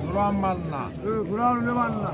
Kur'an manna. Kur'an ne manna?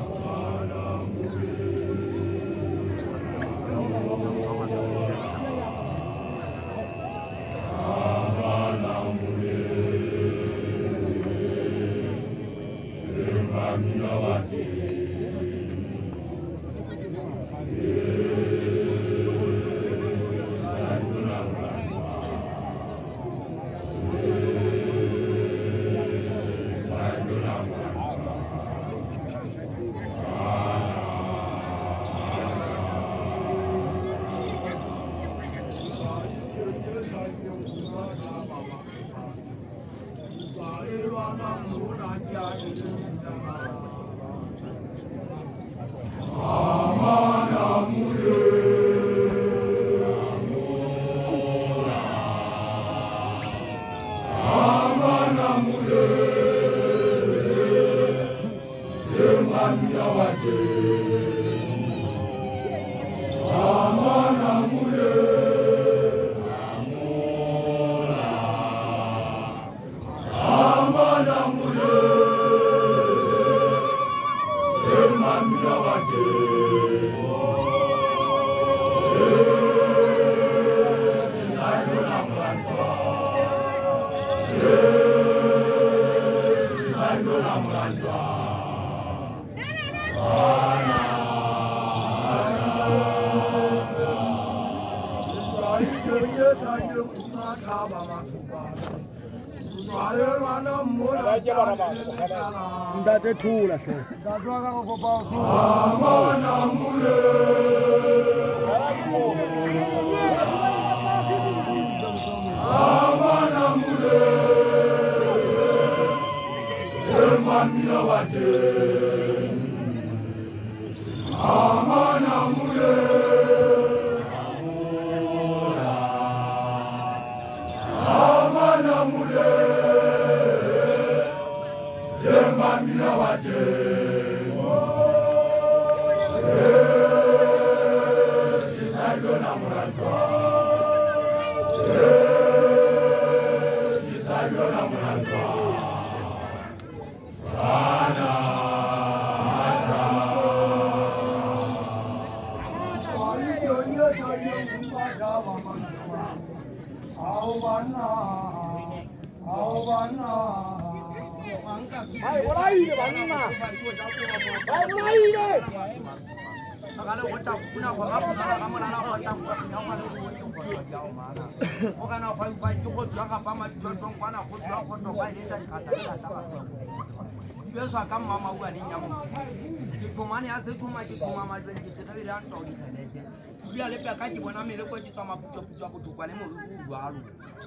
Ndate thula se. Dadwa ka ko pa. Biasa kan mama gua ni nyamu. Kipomani ase cuma kipoma madwen kita bila antau di sana je. Dia lepas kaji bona mele ko kita ma pujo kwa le mo lu alu.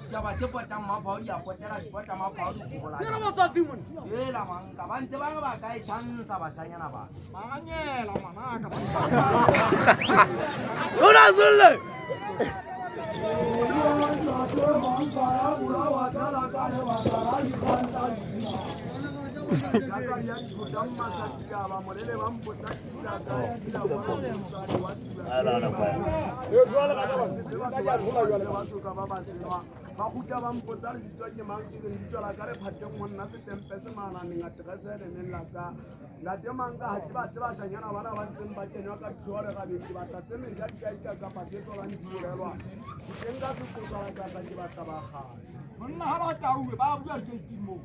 Jaba tepo tamma pa ya ko tera ko tamma pa lu ko la. Yana mata fimun. La man ka ban te ba kai chan sa ba sanya na ba. Manganye la mana ka. Ora sulle. Bakuja bampotsa ditso ke mang ke ditso la kare phate monna se tempese mana ninga tlase le nella ka la demanga ha ba tseba shanyana bana ba ntseng ba kenwa ka tsore ga be ba tla tsene ja ka ka patsetso ba ndirelwa tsenga se tsosa la ka ke ba taba ga monna ha ba tauwe ba bua ke timo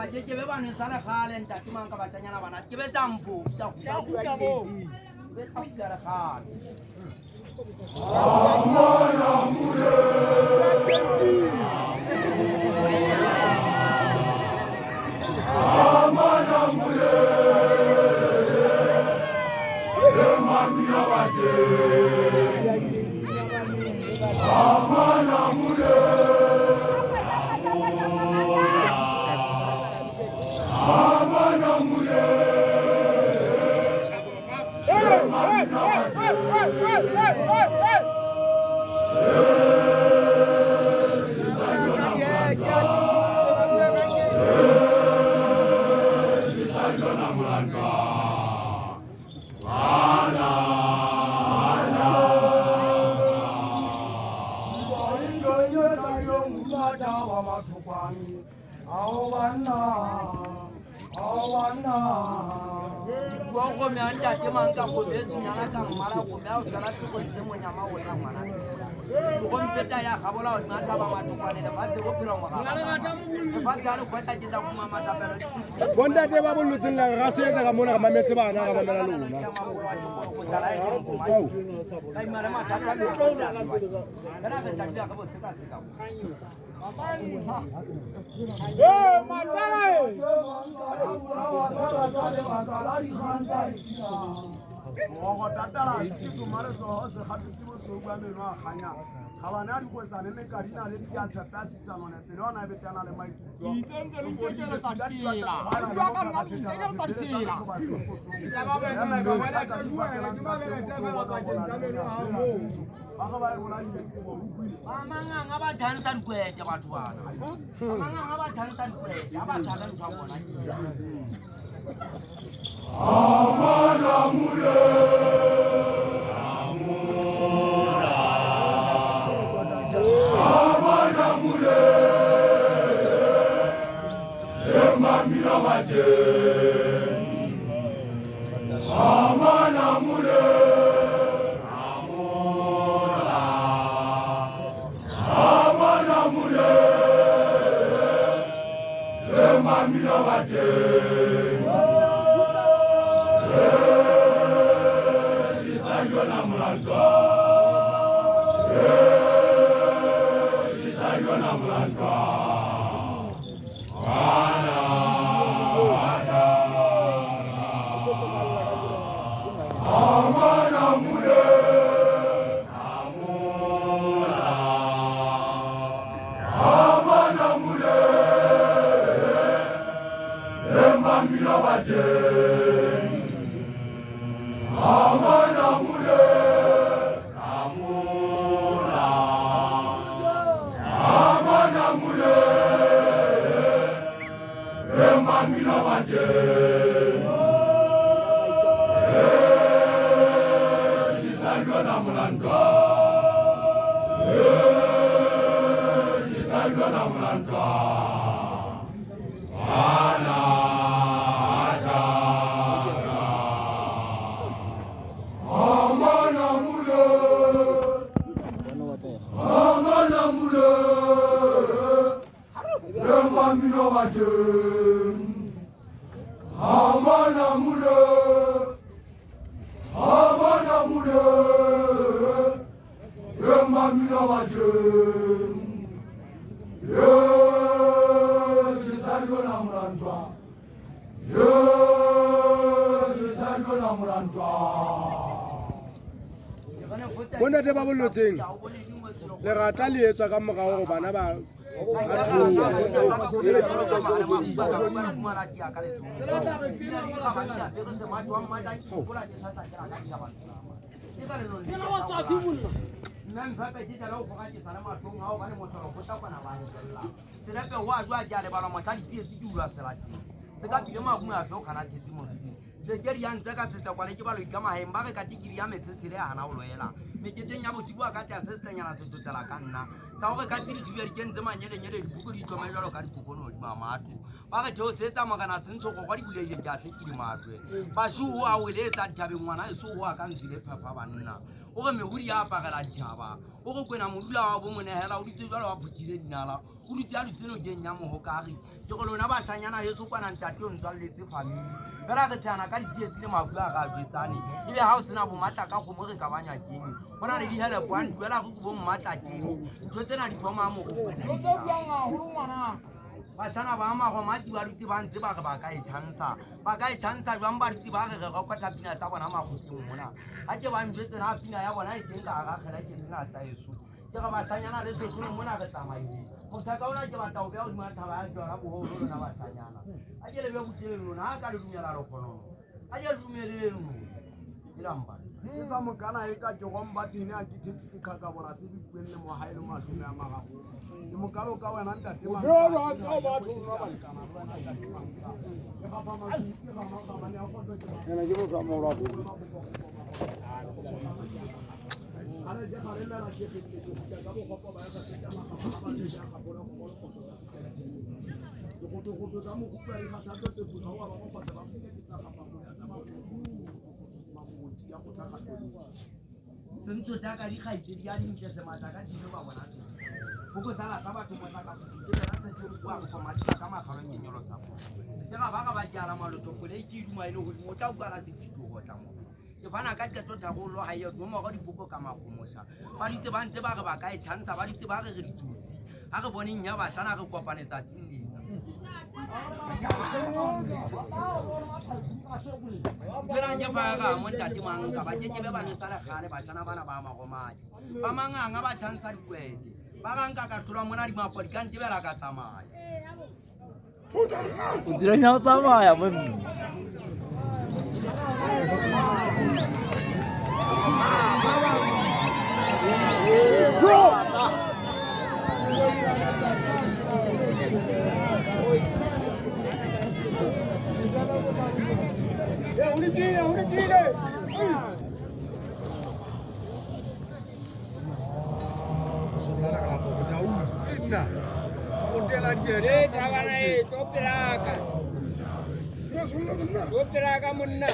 Baje ke be ba ne sala khale nta timang ka bacanyana bana ke be tampo ta kuta mo be tsara khale amana mure amana mure emamina baje amana mure mathokwane ao banna bua go me anta ke mang ka go be tsinyana ka mmala go me a o tsana ke go ntse monyama o tla ngwana go mpeta ya gabola o ngata ba mathokwane le ba tse go phira ngwaga ba tsa le kweta ke tla go mama tapelo bontate ba bollotseng la ga se etsa ka mona ga mametse bana ga mamela lona ka imara mathata le go tla kana ka tla ka bo seka seka go tatala ke tumare so se ga ke bo so ba meno a ganya ga bana di go tsane le ka dina le di a tsata sitsana ne pele ona be tana le mai di tsentse le ke le ka tsila a di ka nna di ke le ka tsila ya ba ba na ga wala ka duwa ke ba be te fela ba ke tsamelo a mo ba ba bona di ke bo rukile manganga ba tshantsa dikwete batho bana manganga ba tshantsa dikwete ba tshaka ntwa bona amana mule Mamila waje amana mule amana mule mamila waje isayo na mulando isayo na mulando bontate ba bollotseng lerata le etswa ka morago go bana ba Jadi yang jaga setiap kali kita lalu ikam aham bagai kati kiri ame sesile hana uloela. Mecete nyabu sibu akati asesnya nyala tutu telakan na. Sawa kati kiri kiri jen zaman nyere buku di cuma jalo kari kukono di mama tu. Bagai jauh seta makana senso kori bule je jasi kiri matu. Pasu huwa wile ta jabi mwana su huwa kan zile papa banna. Oke mehuri apa kala jaba. Oke kena mudula abu mene hela uri tu jalo abu jile dinala. Uri tialu tino jen nyamu hokari. Jokolo naba sanyana yesu kwa nanchati onzali te family. Vera ke tsana ka ditsie tsile mafula ga jetsane ile ha o sena bo mata ka go mo re ka banya keng bona le di hele bwan duela go bo mata keng ntho tsena di thoma mo go ba sana ba ma go mati ba ruti ba ntse ba ga ba ka e chansa jwang ba ruti ba ga go kwata pina tsa bona ma go ke mona a ke ba ntse na pina ya bona e teng ka ga khela ke tsena tsa yesu ke ga ba sanyana le se tlo mona ka tsamaile motaka ona ke batla o bea o dimata ba jwa bo ho lona ba sanyana a ke le be botele lona ha ka le dumela ro kono a ke dumele lona ilamba ke sa mokana e ka ke gomba tine a ke thetse ka ka bona se di kwenne mo haile mo asome ya magago ke mokalo ka wena nta tema ke ga ba ma ke ga ma ba mane a go ena ke motho a mogolo Kare je kare la la shepe ke ke ka bo ko ba ka ke ma ka ba ke ja ka bo ko ko ko za mu ku ka ri ka ta te bu ka wa ba ko pa ba ke ke ta ka ba ko ya ta ba ma mo ti ya ko ta ka to ni sentso ta ka di khaitse di a dintle se mata ka dilo ba bona se boko sala ka batho mo tla ka ke ra se tlo bua go matla ka makgalo ke nyolo sa go ke ga ba ka ba jala maloto pole ke duma ile go mo tla utlwa se fito go tla mo ke bana ka ke tota go lo ha yo mo go diboko ka magomosha ba ditse ba ntse ba re ba ka e chansa ba ditse ba re re ditutsi ha re bone nya ba tsana re kopanetsa tsineng tsena ke fa ga mo ntate mang ka ba ke be ba ne sala khale ba tsana bana ba magomadi ba manganga ba chansa dikwete ba ga nka ka tlhola mona di mapodi ka ntebela ka tsamaya o tsira nya o tsamaya monna Topelaka monna.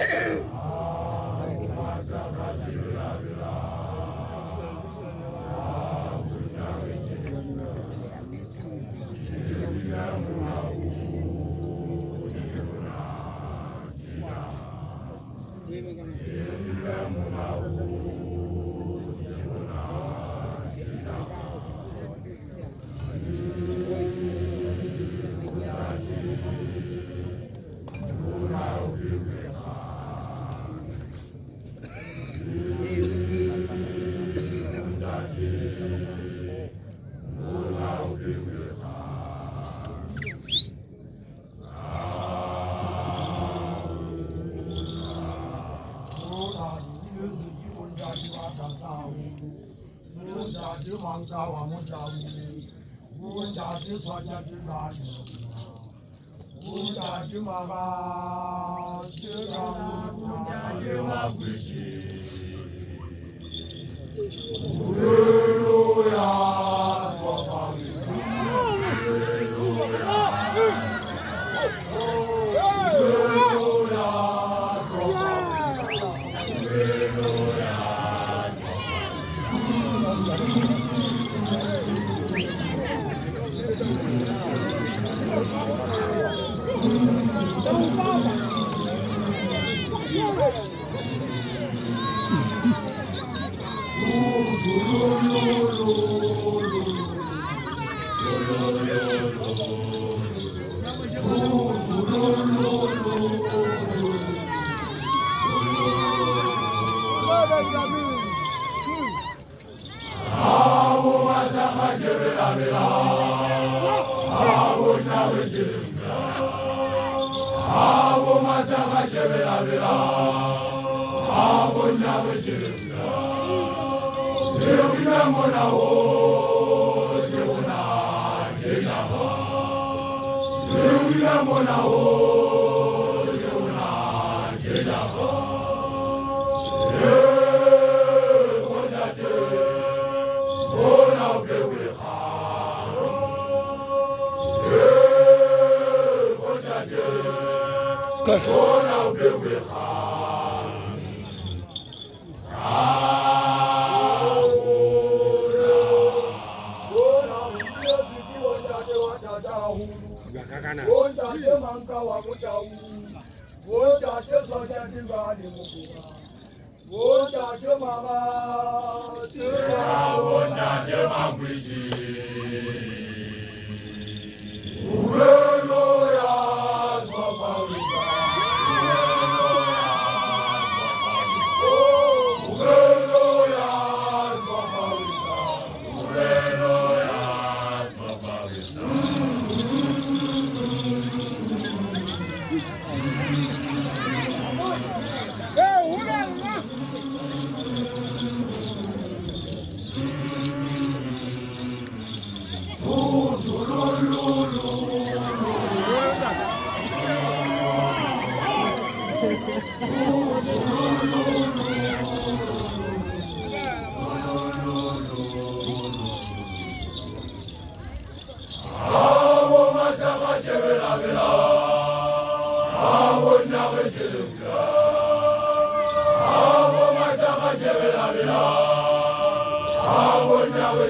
Now,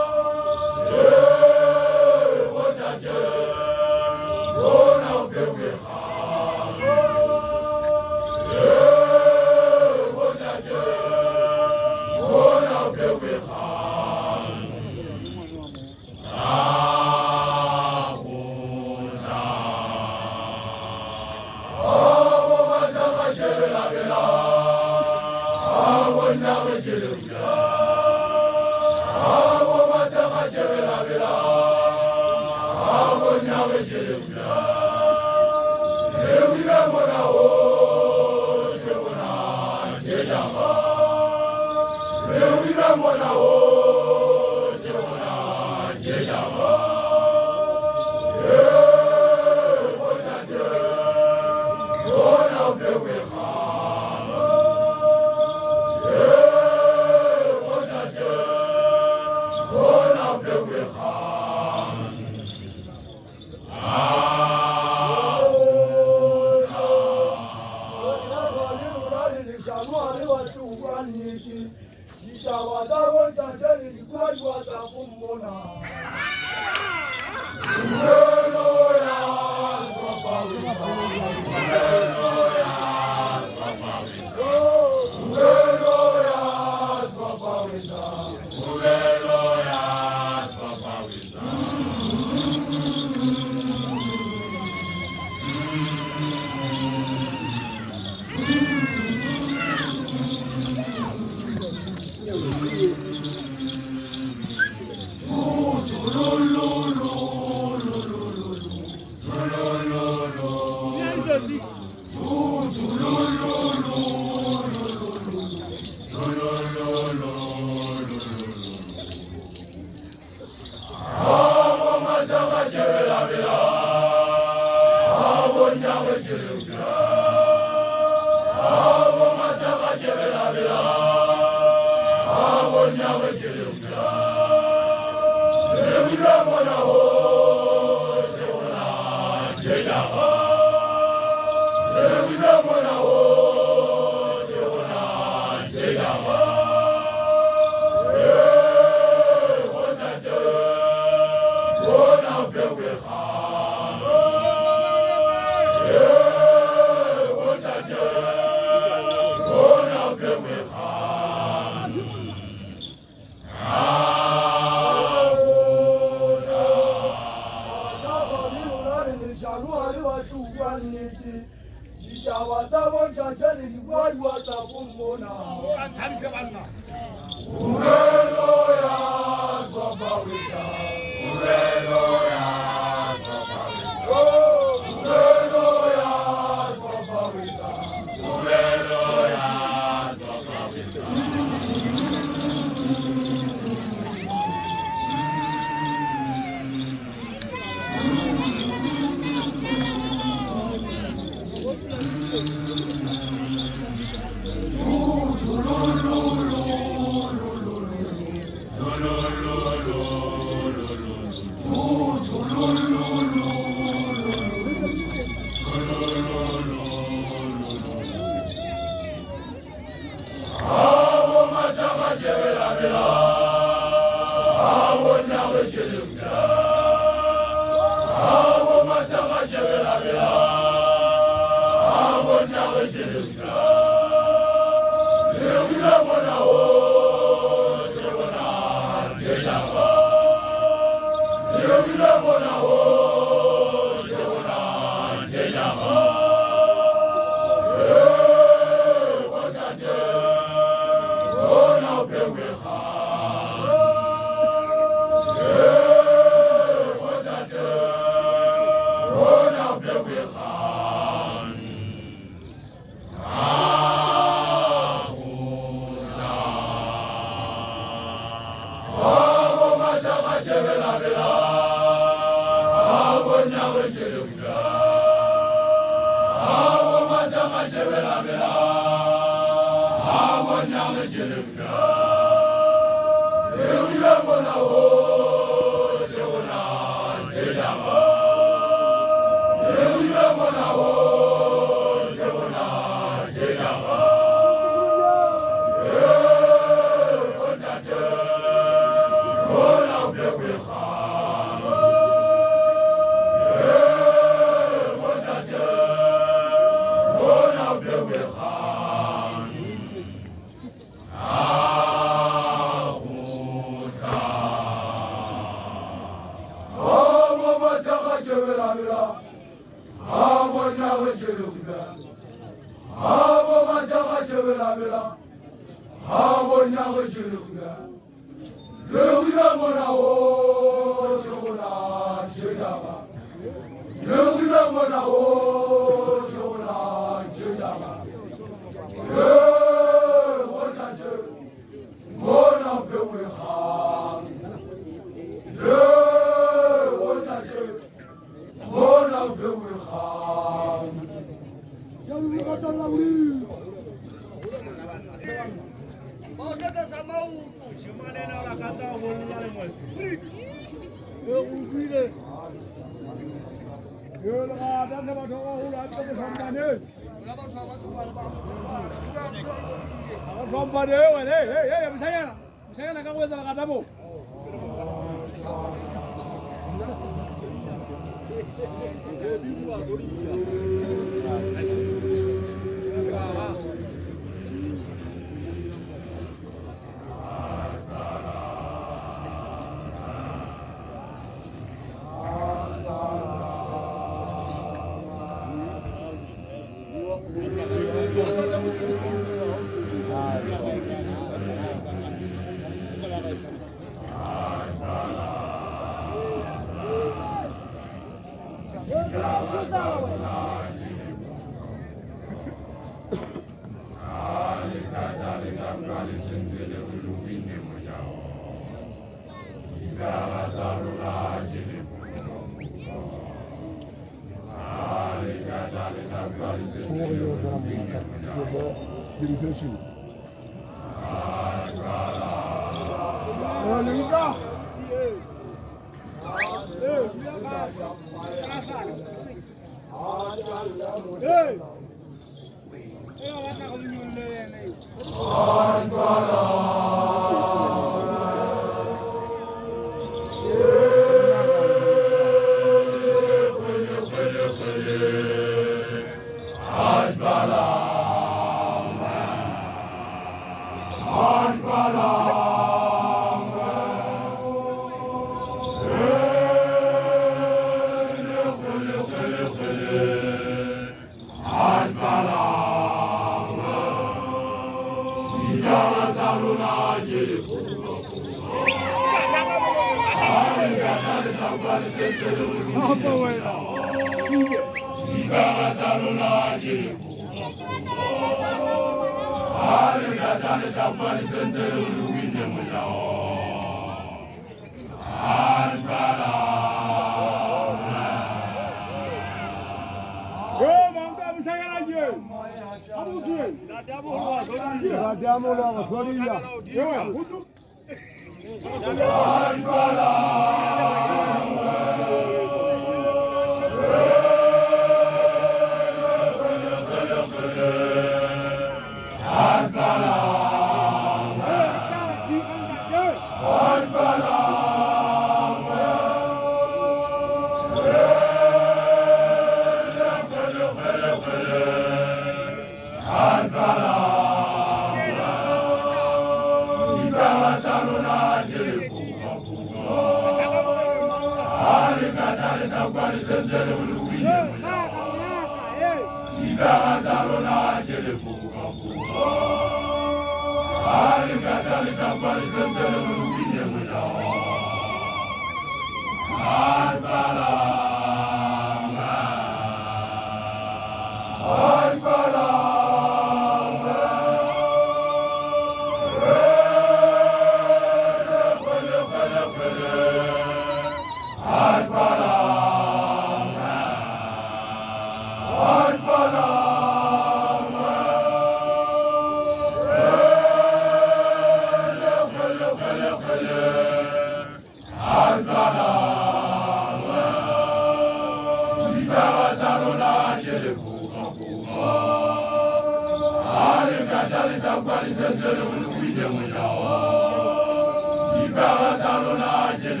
Ibara talona jele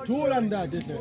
Tuolanda dese.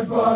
Bye.